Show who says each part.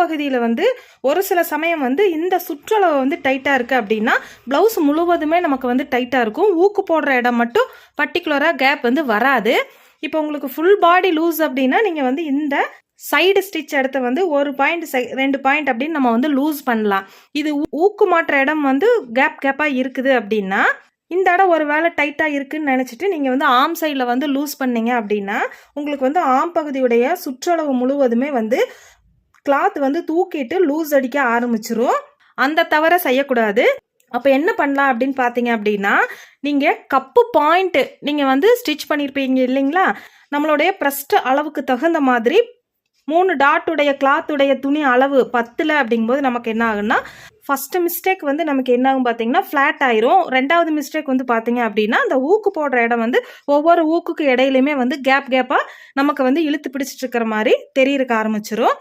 Speaker 1: பகுதியில் வந்து ஒரு சில சமயம் வந்து இந்த சுற்றளவு வந்து டைட்டாக இருக்குது அப்படின்னா ப்ளவுஸ் முழுவதுமே நமக்கு வந்து டைட்டாக இருக்கும். ஊக்கு போடுற இடம் மட்டும் பர்டிகுலராக கேப் வந்து வராது. இப்போ உங்களுக்கு ஃபுல் பாடி லூஸ் அப்படின்னா நீங்கள் வந்து இந்த சைடு ஸ்டிச் இடத்த வந்து 1 பாயிண்ட் 2 பாயிண்ட் அப்படின்னு நம்ம வந்து லூஸ் பண்ணலாம். இது ஊக்கு மாற்ற இடம் வந்து கேப்பாக இருக்குது அப்படின்னா இந்த இடம் ஒரு வேளை டைட்டாக இருக்குன்னு நினச்சிட்டு நீங்கள் வந்து ஆம் சைடில் வந்து லூஸ் பண்ணீங்க அப்படின்னா உங்களுக்கு வந்து ஆம் பகுதியுடைய சுற்றளவு முழுவதுமே வந்து கிளாத் வந்து தூக்கிட்டு லூஸ் அடிக்க ஆரம்பிச்சிரும். அந்த தவிர செய்யக்கூடாது. அப்போ என்ன பண்ணலாம் அப்படின்னு பார்த்தீங்க அப்படின்னா நீங்கள் கப்பு பாயிண்ட்டு நீங்கள் வந்து ஸ்டிச் பண்ணியிருப்பீங்க இல்லைங்களா, நம்மளுடைய ப்ரெஸ்ட் அளவுக்கு தகுந்த மாதிரி 3 டாட்டுடைய கிளாத்துடைய துணி அளவு 10 அப்படிங்கும்போது நமக்கு என்ன ஆகுன்னா ஃபஸ்ட்டு மிஸ்டேக் வந்து நமக்கு என்ன ஆகும் பார்த்தீங்கன்னா ஃப்ளாட் ஆயிரும். 2வது மிஸ்டேக் வந்து பார்த்தீங்க அப்படின்னா அந்த ஊக்கு போடுற இடம் வந்து ஒவ்வொரு ஊக்குக்கு இடையிலையுமே வந்து கேப்பாக நமக்கு வந்து இழுத்து பிடிச்சிட்டு இருக்கிற மாதிரி தெரியறக்க ஆரம்பிச்சிரும்.